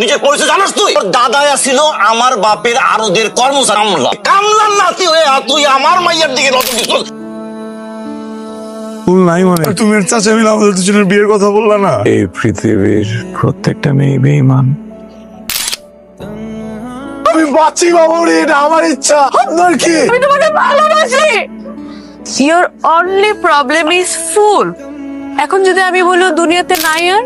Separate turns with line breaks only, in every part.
নিজের পরিচয় জানাস তুই? তোর দাদা ছিল আমার বাপের আরদের কর্মচারী কামলা। কামলার নাতি হয়ে তুই আমার মাইয়ার দিকে নজর দিছিস।
নাই মানে তুমি চাচা মিলে আমাদের দুজনের বিয়ের কথা বললা না? এই পৃথিবীর প্রত্যেকটা মেয়ে বেঈমান। আমি বাঁচি বাবুরে, এটা আমার ইচ্ছা। আপনার কি?
আমি তোমাকে ভালোবাসি। Your only problem is food. এখন যদি আমি বলি দুনিয়াতে নাই আর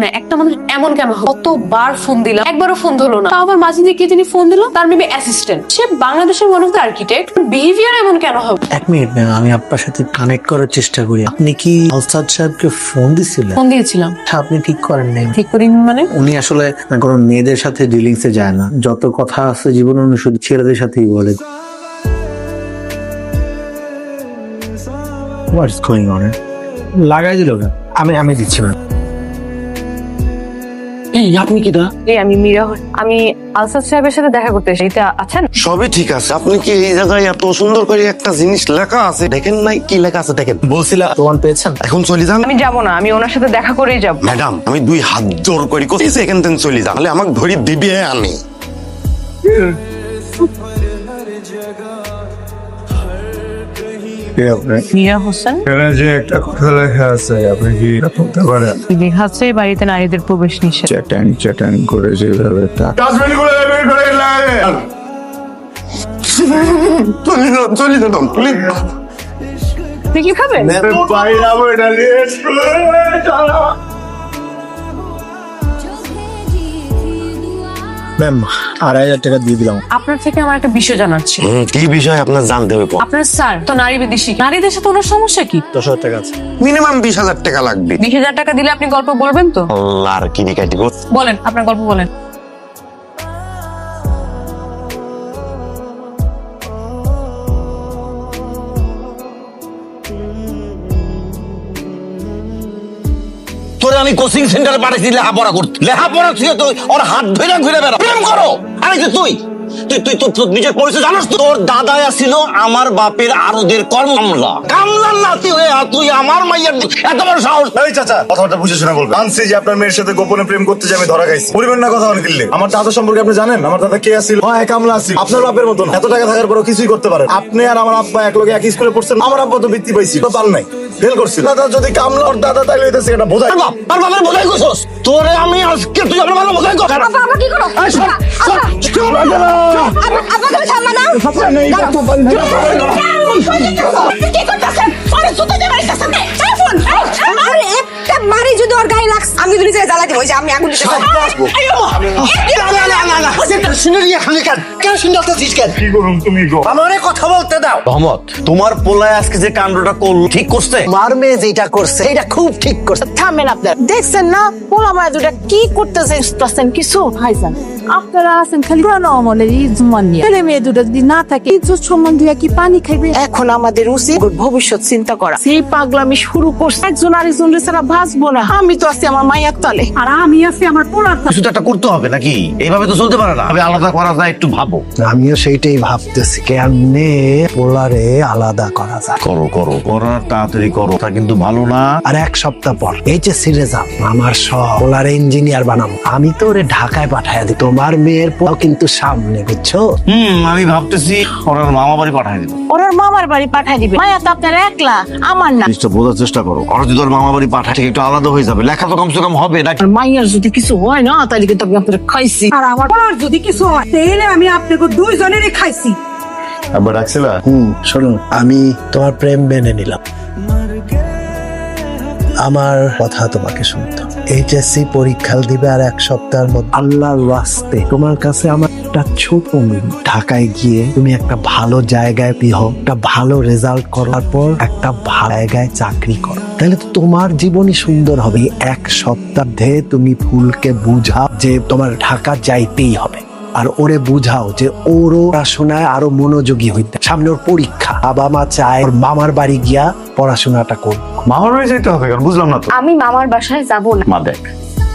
না, একটা মানুষ এমন কেন হয়? কতবার ফোন দিলাম, একবারও ফোন ধরলো না। তাও আবার মাঝে দিয়ে কে জানি ফোন দিল, তার মেবি অ্যাসিস্ট্যান্ট। সে বাংলাদেশের one of the architect. Behaviour এমন কেন হবে?
এক মিনিট না, আমি আপনার সাথে কানেক্ট করার চেষ্টা করি। আপনি কি আলসাদ সাহেবকে ফোন দিছিলেন?
ফোন দিয়েছিলাম।
আপনি ঠিক করেন নাই?
ঠিক করিনি মানে?
উনি আসলে কোনো মেয়েদের সাথে ডিলিংসে যায় না। যত কথা আছে জীবনে উনি শুধু ছেলেদের সাথেই বলে। What's going on? লাগাই দিল কেন? আমি দিচ্ছি না। এই আপনি কি দা?
এই আমি মীরা, আমি আলসাদ সাহেবের সাথে দেখা করতে এসেছি। এটা আছেন?
সবই ঠিক আছে। আপনি কি এই জায়গায় এত সুন্দর করে একটা জিনিস লেখা আছে দেখেন নাই? কি লেখা আছে দেখেন।
বলছিলা প্রমাণ পেয়েছেন?
এখন চলে যান।
আমি যাব না, আমি ওনার সাথে দেখা করেই যাব।
ম্যাডাম, আমি 2 হাত জোর করে কইছি এখান থেকে চলে যান, তাহলে আমাকে ধরি দিবি আমি।
মীরা হোসেন।
এখানে যে একটা কথা লেখা আছে, আপনি কি পড়তে পারেন?
লেখা আছে বাড়িতে নারীদের প্রবেশ নিষেধ।
চ্যাটাং করে যেভাবে ডাস্টবিন করে বের করে লাগে।
চলে যান প্লিজ।
আপনি কি খাবেন?
বাইরে আবার এটা লেট
ম্যাম 2,500 টাকা দিয়ে দিলাম।
আপনার থেকে আমার একটা বিষয় জানার ছিল।
কি বিষয় আপনার জানতে হবে?
আপনার স্যার তো নারী বিদেশী, নারীদের সাথে ওনার সমস্যা কি?
10,000 টাকা আছে।
মিনিমাম 20,000 টাকা লাগবে।
20,000 টাকা দিলে আপনি গল্প বলবেন তো?
আর কি নিকাটি গো?
বলেন, আপনার গল্প বলেন।
তোরে আমি কোচিং সেন্টারে পাঠাইছি লেখাপড়া করতে। লেখাপড়া থেকে তুই ওর হাত ধরে ঘুরে বেড়া, প্রেম করো। আরে যে তুই নিজের পরিচয় জানাস? তোর দাদা ছিল আমার বাপের আরদের কর্মলা। কামলার নাতি হয়ে তুই আমার মাইয়ার দিকে এত বড় সাহস?
এই চাচা, কথাটা বুঝে শোনা বলবেন। আনছি যে আপনার মেয়ের সাথে গোপনে প্রেম করতে যে আমি ধরা খাইছি। বলবেন না কথা অনেক কিনলে। আমার দাদা সম্পর্কে আপনি জানেন? আমার দাদা কে আছিল? হ্যাঁ, কামলা আছিল। আপনার বাপের মতন এত টাকা থাকার পরেও কিছুই করতে পারেন। আপনি আর আমার আব্বা এক লগে এক স্কুলে পড়ছেন। আমার আব্বা তো বৃত্তি পাইছি, তো পাল নাই, ফেল করছিল। দাদা যদি কামলা ওর দাদা তাইলে হইতেছে এটা বোঝাই।
আর বাবার বোঝাই করছস? তোরে আমি আজকে তুই আমার ভালো বোঝাই কর।
আপা কি করো? আপনাকে সামনে নাও। কি করতেছেন? আরে জুতো দিয়ে মারতেছেন। এই ফোন। আরে একটা মারি যদি ওর গায়ে লাগছে, আমি যদি যাই জ্বালা দিব। ওই যে আমি আগুন দিতে পারি। আইও না।
শুনুরিয়া খালিকার কেন শুনতেছিস কেন?
কি করুন তুমি গো?
আমারে কথা বলতে দাও।
রহমত, তোমার পোলায় আজকে যে কাণ্ডটা করলো ঠিক করছে?
মার মেয়ে যেটা করছে এটা খুব ঠিক করছে।
থামেন আপনার, দেখছেন না পোলা মায়া দুটা কি করতেছেন? কিছু ভাইজান আপনারা আছেন খালি পুরানো আমলের ইজমান নিয়ে। ছেলে মেয়ে দুটা যদি না থাকে ইজ্জত সম্মান দিয়ে কি পানি খাইবে? এখন আমাদের উচিত ভবিষ্যৎ চিন্তা করা। সেই পাগলামি শুরু করছে, একজন আরেকজনের ছাড়া বাঁচবো না। আমি তো আছি আমার মায়ের তলে, আর আমি আছি আমার পোলার তলে।
কিছু তো একটা করতে হবে নাকি? এইভাবে তো চলতে পারে না। আমি আলাদা করা যায়, একটু ভাবো।
আমিও সেইটাই ভাবতেছি, কেমনে পোলারে আলাদা করা যায়।
করো করার তাড়াতাড়ি করো, তা কিন্তু ভালো না।
আর 1 সপ্তাহ পর এইচএসসি রেজাল্ট, আমার সব পোলারে ইঞ্জিনিয়ার বানাবো। আমি তো ওরে ঢাকায় পাঠায় দিই। তোমার মেয়ের পোলাও কিন্তু সামনে, বুঝছো?
আমি ভাবতেছি ওনার মামা বাড়ি পাঠাই দিব।
ওর মামার বাড়ি পাঠাই দিবে। মায়া তো আপনার একলা, আমার না।
জিনিসটা বোঝার চেষ্টা করো। আর যদি ওর মামা বাড়ি পাঠায় ঠিক একটু আলাদা হয়ে যাবে, লেখা তো কমসে কম হবে নাকি?
আর মাইয়ার যদি কিছু হয় না তাহলে কিন্তু আমি আপনার খাইছি।
আর আমার পোলার যদি কিছু হয় তাহলে আমি আপনাকে দুইজনেরই খাইছি।
আবার ডাকছিলা?
শোনো, আমি তোমার প্রেম মেনে নিলাম। আমার কথা তোমাকে শুনতে হবে। এইচএসসি পরীক্ষা দিবে আর 1 সপ্তাহের মধ্যে। আল্লাহর ওয়াস্তে তোমার কাছে আমার একটা ছোট মিল, ঢাকায় গিয়ে তুমি একটা ভালো জায়গায় বিহো, একটা ভালো রেজাল্ট করার পর একটা ভালো জায়গায় চাকরি করো, তাহলে তো তোমার জীবনই সুন্দর হবে। 1 সপ্তাহে তুমি ফুলকে বুঝাও যে তোমার ঢাকা যাইতেই হবে, আর ওরে বুঝাও যে ওরও পড়াশোনায় আরো মনোযোগী হইতে। সামনে ওর পরীক্ষা, বাবা মা চায় ওর মামার বাড়ি গিয়া পড়াশোনাটা করুক।
মামার বাড়ি যেতে হবে কেন? বুঝলাম না তো।
আমি মামার বাসায় যাব না।
মা দেখ,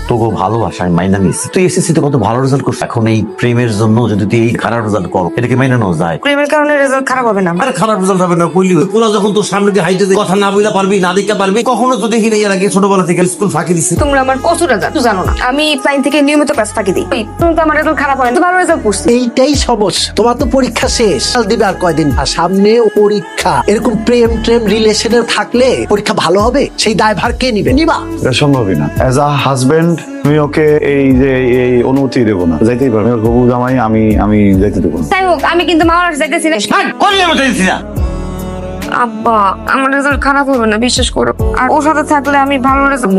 তোকে ভালোবাসা আমি মাইনা নিচ্ছি, তুই এসএসসি তে কত ভালো রেজাল্ট করছিস, এখন এই প্রেমের জন্য যদি তুই এই খারাপ রেজাল্ট করো এটাকে মাইনা নেওয়া যায়?
প্রেমের কারণে রেজাল্ট খারাপ হবে না।
আরে খারাপ রেজাল্ট হবে না কইলি, তোরা যখন তোর সামনে দিয়ে হাইটে কথা না বইলা পারবি, না দেখতে পারবি, কখনো তো দেখি না এর আগে ছোটবেলা থেকে স্কুল ফাঁকি দিচ্ছে।
তোমরা আমার কতটা জানো না, আমি প্লাইন থেকে নিয়মিত ক্লাস ফাঁকি দিই। তুমি তো আমার রেজাল্ট খারাপ হয় না, তো ভালো রেজাল্ট করছি।
এইটাই সমস্যা, তোমার তো পরীক্ষা শেষ, কাল দিবে আর কয়দিন, আর সামনে পরীক্ষা। এরকম প্রেম রিলেশনে থাকলে পরীক্ষা ভালো হবে, সেই দায়ভার কে নিবে? নিবা?
এটা সম্ভবই না। অ্যাজ আ হাজবেন্ড আমি ওকে এই অনুমতি দেবো না, যাইতেই পারবে হবু জামাই, আমি যাইতে দেবো না।
তাই হোক, আমি কিন্তু মামার কাছে যাইতেছি না।
কইলি আমি দিছি না।
আব্বা, আমার রেজাল্ট খারাপ হবে না, বিশ্বাস করো। আর ওর সাথে থাকলে আমি ভালো রেজাল্ট।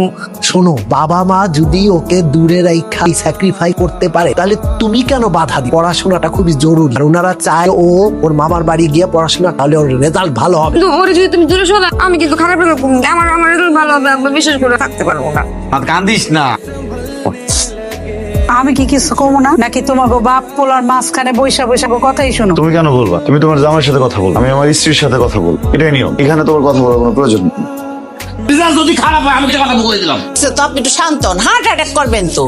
শোনো, বাবা মা যদি ওকে দূরে রাখা স্যাক্রিফাই করতে পারে, তাহলে তুমি কেন বাধা দিবে? পড়াশোনাটা খুবই জরুরি, আর ওনারা চায় ও ওর মামার বাড়ি গিয়ে পড়াশোনা, তাহলে ওর রেজাল্ট ভালো হবে।
কিন্তু ওরে যদি তুমি দূরে সরা, আমি কিন্তু খারাপ রেজাল্ট করবো। আমার রেজাল্ট ভালো হবে, আব্বা বিশ্বাস করে থাকতে পারবো না।
আর কান্দিস না।
আমি কি কিছু কমো না নাকি? তোমাকে বাপ পোলার মাঝখানে বৈশা কথাই শোনো।
তুমি কেন বলবা? তুমি তোমার জামাইয়ের সাথে কথা বল, আমি আমার স্ত্রীর সাথে কথা বল, এটাই নিয়ম। এখানে তোমার কথা বলার কোনো প্রয়োজন নেই।
রেজাল্ট যদি খারাপ হয় আমি তো কথা বলে দিলাম।
তো আপনি একটু শান্ত হন, হার্ট অ্যাটাক করবেন তো।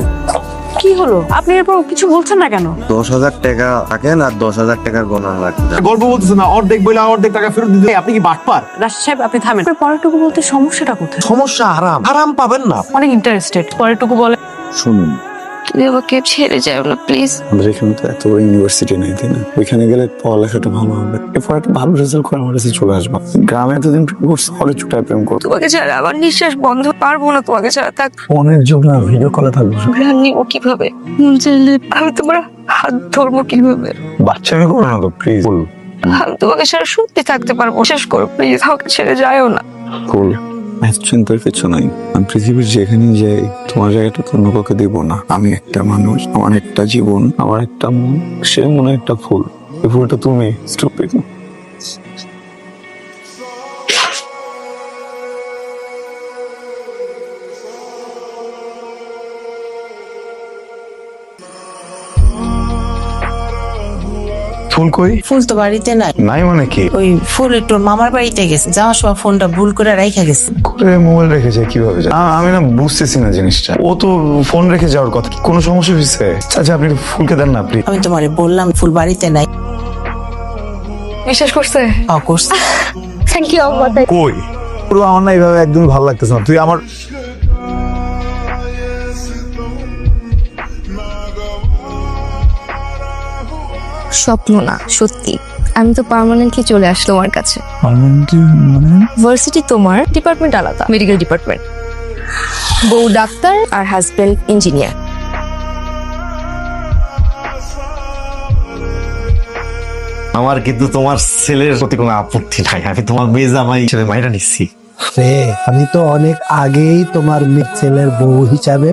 কি হলো? আপনি এরপর কিছু বলছেন না কেন?
10,000 টাকা থাকে না, 10,000 টাকার গণনা লাগবে।
গল্প বলতেছে না, অর্ধেক বইলে অর্ধেক টাকা ফেরত দিতে, আপনি কি বাটপার?
রাশিদ সাহেব, আপনি থামেন। পরেরটুকু বলতে সমস্যাটা কোথায়?
সমস্যা হারাম পাবেন না।
অনেক ইন্টারেস্টেড, পরেরটুকু বলে।
শুনুন,
তুমি আমাকে ছেড়ে যাও না প্লিজ।
আমাদের এখানে তো এত বড় ইউনিভার্সিটি নেই, তাই না? ওইখানে গেলে পড়ালেখাটা ভালো হবে, এরপর একটা ভালো রেজাল্ট করে আমার কাছে চলে আসবা। গ্রামে এতদিন প্রেম করছে, হলে ছুটায় প্রেম করতো।
তোমাকে ছাড়া আমার নিঃশ্বাস বন্ধ, পারবো না তোমাকে ছাড়া। থাক,
অনেক যোগ না, ভিডিও কলে থাকবো।
ঘ্রাণ নিবো কিভাবে? মন চাইলে আমি তোমার হাত ধরবো কিভাবে?
বাচ্চা আমি করো না তো, প্লিজ।
আমি তোমাকে ছাড়া সত্যি থাকতে পারবো, শেষ করো প্লিজ, আমাকে ছেড়ে যাও না।
কুল, এত চিন্তার কিছু নাই। আমি পৃথিবীর যেখানেই যাই, তোমার জায়গাটা অন্য কাউকে দিব না। আমি একটা মানুষ, আমার একটা জীবন, আমার একটা মন, সে মনে একটা ফুল। এই ফুলটা তুমি। স্টুপিড। ফুল কই?
ফুল তো বাড়িতে নাই।
নাই মানে কি?
ওই ফুল একটু মামার বাড়িতে গেছে, যাওয়ার সময় ফোনটা ভুল করে রাইখা গেছে।
করে মোবাইল রেখে যায় কিভাবে যায়? আমি না বুঝতেছি না জিনিসটা। ও তো ফোন রেখে যাওয়ার কথা, কোনো সমস্যা হয়েছে? আচ্ছা আপনি ফুলকে দেন না প্লিজ।
আমি তোমারে বললাম ফুল বাড়িতে নাই।
বিশ্বাস করছে?
অকোর্স।
থ্যাংক ইউ আব্বা।
কই? পুরো আমার না এইভাবে একদম ভালো লাগতেছে না। তুই আমার
স্বপ্ন না, সত্যি। আমি তো পার্মানেন্টলি চলে আসলো আমার কাছে। ভার্সিটি তোমার, ডিপার্টমেন্ট আলাদা, মেডিকেল ডিপার্টমেন্ট। বউ ডাক্তার আর হাজবেন্ড ইঞ্জিনিয়ার।
আমার কিন্তু তোমার ছেলের প্রতি কোনো আপত্তি নাই, আমি তোমার মেয়ে জামাই হিসেবে মাইনা নিচ্ছি।
রে, আমি তো অনেক আগেই তোমার মেয়ে ছেলের বউ হিসাবে।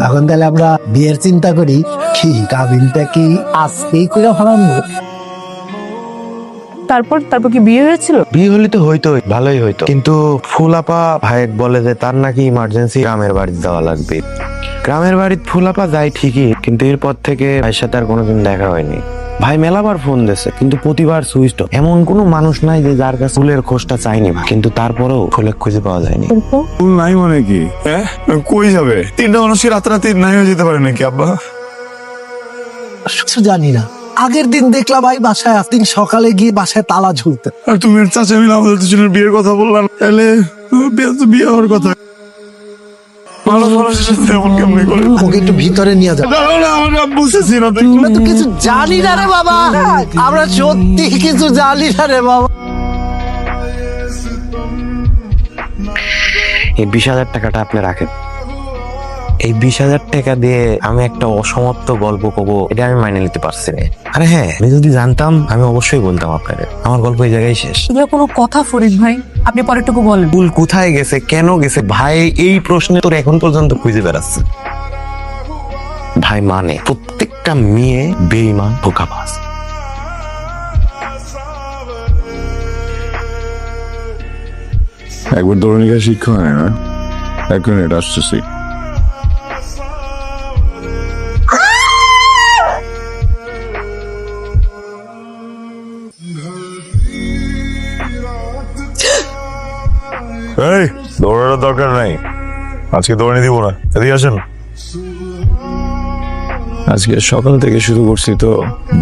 এখন তাহলে আমরা বিয়ের চিন্তা করি, কি কাবিনটা কি আজকেই করে ফেলানো?
তারপর কি বিয়ে হয়েছিল?
বিয়ে হলে তো হইতো, ভালোই হইতো, কিন্তু ফুলাপা ভাইয়েক বলে যে তার নাকি ইমার্জেন্সি গ্রামের বাড়ি যাওয়া লাগবে। গ্রামের বাড়িতে ফুলাপা যায় ঠিকই, কিন্তু এরপর থেকে ভাইয়ের সাথে আর কোনোদিন দেখা হয়নি। ভাই মেলাবার ফোন দিয়েছে, কিন্তু প্রতিবার সুইচ অফ। এমন কোনো মানুষ নাই যে যার কাছে ফুলের খোঁজটা চাইনি ভাই, কিন্তু তারপরেও ফুলের খুঁজে পাওয়া যায়নি।
ফুল নাই মানে কি? হ্যাঁ, কই যাবে? তিনটা মানুষকে রাতারাতি নাই হয়ে যেতে পারে নাকি আব্বা?
কিছু জানি না। আগের দিন দেখলাম ভাই বাসায়, দিন সকালে গিয়ে বাসায় তালা ঝুলতে।
আর তুমি আর চাচা মিলে আমাদের দুজনের বিয়ের কথা বললাম, তাহলে বিয়ে হওয়ার কথা। মানুষ মানুষের সাথে এমন কেমনে করে?
ওকে একটু ভিতরে নিয়ে যাও।
দাঁড়াও না, আমরা বুঝতেছি না।
আমরা তো কিছু জানি না রে বাবা, আমরা সত্যি কিছু জানি না রে বাবা।
এই 20,000 টাকাটা আপনি রাখেন। এই 20,000 টাকা দিয়ে আমি একটা অসমাপ্ত গল্প কবো, এটা আমি মাইনে নিতে পারছি না। আরে হ্যাঁ, আমি যদি জানতাম আমি অবশ্যই বলতাম আপনাকে। আমার গল্প এই জায়গায় শেষ।
এগুলো কোনো কথা ফরিদ ভাই? আপনি পরেরটুকু বলেন।
ফুল কোথায় গেছে, কেন গেছে ভাই, এই প্রশ্নে তোর এখন পর্যন্ত খুঁজে বেড়াচ্ছে। ভাই মানে প্রত্যেকটা মেয়ে বেঈমান, ধোঁকাবাজ।
একবার দরণিকা শিক্ষা হয় না, এক মিনিট আসতেছি। এই দৌড়ানোর দরকার নাই, আজকে দৌড়ে দিব না, এদিকে আসেন।
আজকে সকাল থেকে শুরু করছি তো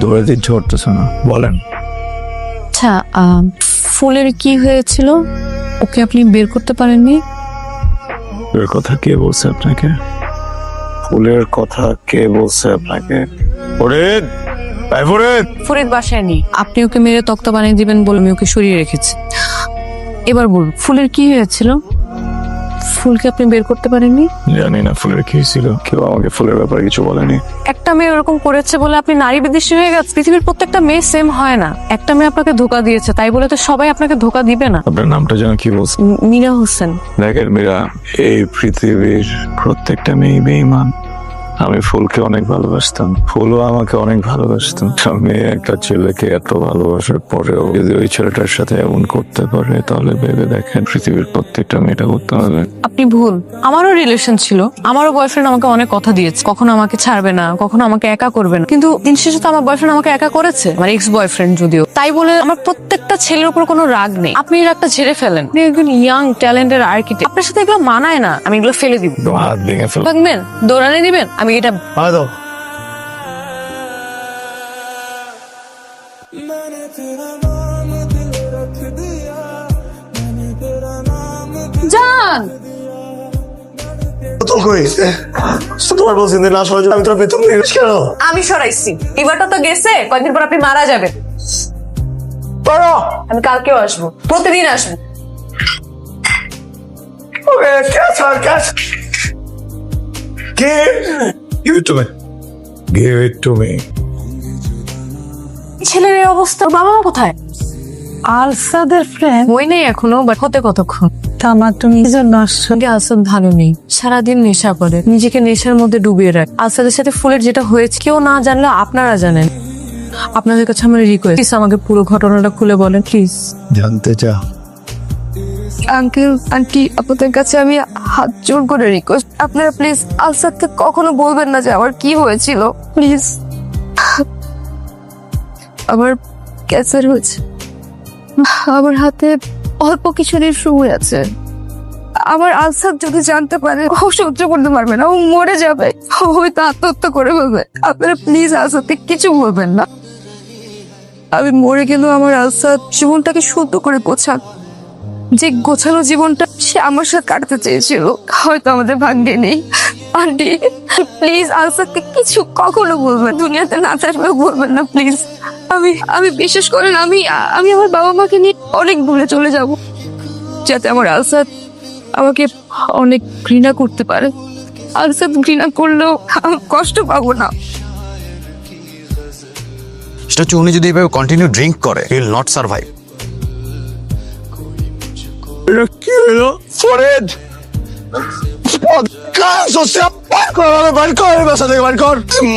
দৌড়াতে ইচ্ছে করতেছে না। বলেন।
আচ্ছা ফুলের কি হয়েছিল? ওকে আপনি বের করতে পারেননি?
ফুলের কথা কে বলছে আপনাকে? ফুলের কথা কে বলছে আপনাকে?
ফরিদ, এই ফরিদ।
ফরিদ বাসায় নেই। আপনি ওকে মেরে তক্তা বানিয়ে দিবেন বলে আমি ওকে সরিয়ে রেখেছি। এবার বলুন ফুলের কি হয়েছিল? ফুলকে আপনি বের করতে পারেননি?
জানি না ফুলের কি ছিল, কেউ আমাকে ফুলের ব্যাপারে কিছু বলেনি।
একটা মেয়ে ওরকম করেছে বলে আপনি নারী বিদ্বেষী হয়ে গেছে? পৃথিবীর প্রত্যেকটা মেয়ে সেম হয় না। একটা মেয়ে আপনাকে ধোকা দিয়েছে তাই বলে তো সবাই আপনাকে ধোকা দিবে না।
আপনার নামটা যেন কি বলছে?
মীরা হোসেন।
দেখেন মীরা, এই পৃথিবীর প্রত্যেকটা মেয়ে বেঈমান। আমি ফুলকে অনেক ভালোবাসতাম, ফুলও আমাকে অনেক ভালোবাসতাম। আমি একটা ছেলেকে এত ভালোবাসার পরেও যদি ওই ছেলেটার সাথে এমন করতে পারে তাহলে ভেবে দেখেন পৃথিবীর প্রত্যেকটা মেয়েটা করতে হবে।
আপনি ভুল। আমারও রিলেশন ছিল, আমারও বয়ফ্রেন্ড আমাকে অনেক কথা দিয়েছে, কখনো আমাকে ছাড়বে না, কখনো আমাকে একা করবে না। কিন্তু দিন শেষে তো আমার বয়ফ্রেন্ড আমাকে একা করেছে, আমার এক্স বয়ফ্রেন্ড যদিও। তাই বলে আমার প্রত্যেকটা ছেলের উপর কোনো রাগ নেই। আপনি এর একটা ছেড়ে ফেলেন। আপনি একজন ইয়াং ট্যালেন্টের আর্কিটেক্ট, আপনার সাথে এগুলো মানায় না। আমি এগুলো ফেলে দিব।
তো হাত ভেঙে ফেল।
থাকবেন দৌড়ানি দিবেন, আমি এটা
হয়তো
যান।
তো কই তোমার বলছেন না সহজে আমি তোর বেতন নিয়ে কেন?
আমি সরাইছি, লিভারটা তো গেছে, কয়েকদিন পর আপনি মারা যাবেন।
পারো
আমি কালকেও আসবো, প্রতিদিন আসবো।
ওকে ক্যাচ আর catch give it to me, give it to me.
ছেলের এই অবস্থা, ওর বাবা মা কোথায়?
আলসাদের ফ্রেন্ড
বই নেই এখনো, বাট হতে কতক্ষণ?
তামা, তুমি কি জন্য আসছো?
সঙ্গে আসাদ ভালো নেই, সারাদিন নেশা করে, নিজেকে নেশার মধ্যে ডুবিয়ে রাখে। আসাদের সাথে ফুলের যেটা হয়েছে কেউ না জানলে আপনারা জানেন। আপনাদের কাছে আমার রিকোয়েস্ট, প্লিজ আমাকে পুরো ঘটনাটা খুলে বলেন প্লিজ।
জানতে চাও?
আঙ্কেল আন্টি, আপনাদের কাছে আমি হাত জোর করে রিকোয়েস্ট, আপনারা প্লিজ আলসাদকে কখনো বলবেন না যে আমার কি হয়েছিল, প্লিজ। আমার ক্যান্সার হয়েছে, আমার হাতে অল্প কিছুদিন সময় আছে। আমার আলসাদ যদি জানতে পারে ও সহ্য করতে পারবে না, ও মরে যাবে, ও হয়তো আত্মহত্যা করে ফেলবে। আপনারা প্লিজ আলসাদকে কিছু বলবেন না। আমি মরে গেলেও আমার আলসাদ জীবনটাকে শুদ্ধ করে গোছান। যে গোছানো জীবনটা সে আমার সাথে কাটাতে চেয়েছিল, হয়তো আমাদের ভাগ্যে নেই। আন্টি প্লিজ আলসাদকে কিছু কখনো বলবেন, দুনিয়াতে না থাকলেও বলবেন না প্লিজ। আমি বিশেষ করেন আমি আমার বাবা মাকে নিয়ে অনেক দূরে চলে যাব, যাতে আমার আলসাদ আমাকে অনেক ঘৃণা করতে পারে। আলসাদ ঘৃণা করলেও আমি কষ্ট পাবো না।
সেটা হচ্ছে উনি যদি এভাবে কন্টিনিউ ড্রিঙ্ক করে হি উইল নট সার্ভাইভ।
এটা কি হলো ফরিদ?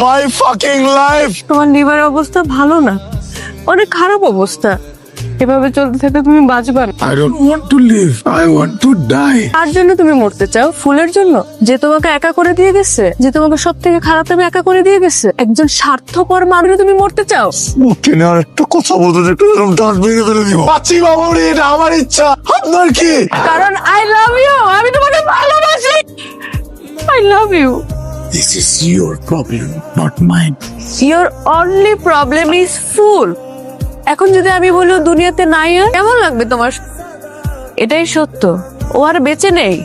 মাই ফাকিং লাইফ।
তোমার লিভার অবস্থা ভালো না, অনেক খারাপ অবস্থা। এভাবে চলতে থাকলে তুমি বাঁচবে না।
I don't want to live, I want to die.
কার জন্য তুমি মরতে চাও? ফুলের জন্য, যে তোমাকে একা করে দিয়ে গেছে, যে তোমাকে সব থেকে খারাপ আমি একা করে দিয়ে গেছে? একজন স্বার্থপর মানুষ তুমি মরতে চাও?
ওকে না, একটা কথা বলতে একটু দাঁত ভেঙে ফেলে দিব। পাচ্ছি বাবা, এটা আমার ইচ্ছা, আপনার কি?
কারণ আই লাভ ইউ, আমি তোমাকে ভালোবাসি। I love you.
This is your problem, not mine.
Your only problem is fool. এখন যদি আমি বলি ও দুনিয়াতে নাই আর, কেমন লাগবে তোমার? এটাই সত্য, ও আর বেঁচে নেই।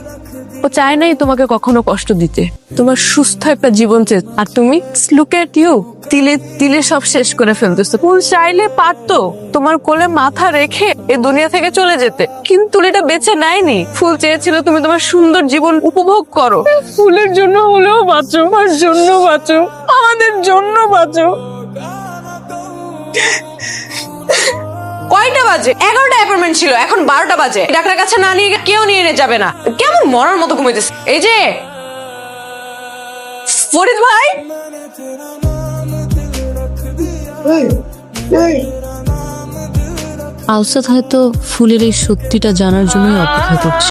ও চায় নাই তোমাকে কখনো কষ্ট দিতে, তোমার সুস্থ একটা জীবন চেয়ে। আর তুমি লুক এট ইউ, তিলে তিলে সব শেষ করে ফেলতেছো। ফুল চাইলে পারতো তোমার কোলে মাথা রেখে এই দুনিয়া থেকে চলে যেতে, কিন্তু এটা বেঁচে নেয়নি। ফুল চেয়েছিল তুমি তোমার সুন্দর জীবন উপভোগ করো। ফুলের জন্য হলেও বাঁচো, আমার জন্য বাঁচো, আমাদের জন্য বাঁচো। কয়টা বাজে? 11টা অ্যাপয়েন্টমেন্ট ছিল, এখন 12টা বাজে। ডাক্তারের কাছে না নিয়ে কেউ নিয়ে যাবে না। কেমন মরার মতো ঘুমাইতেছে। এই যে ফরিদ ভাই, আলসাদ হয়তো ফুলের এই সত্যিটা জানার জন্যই অপেক্ষা করছে।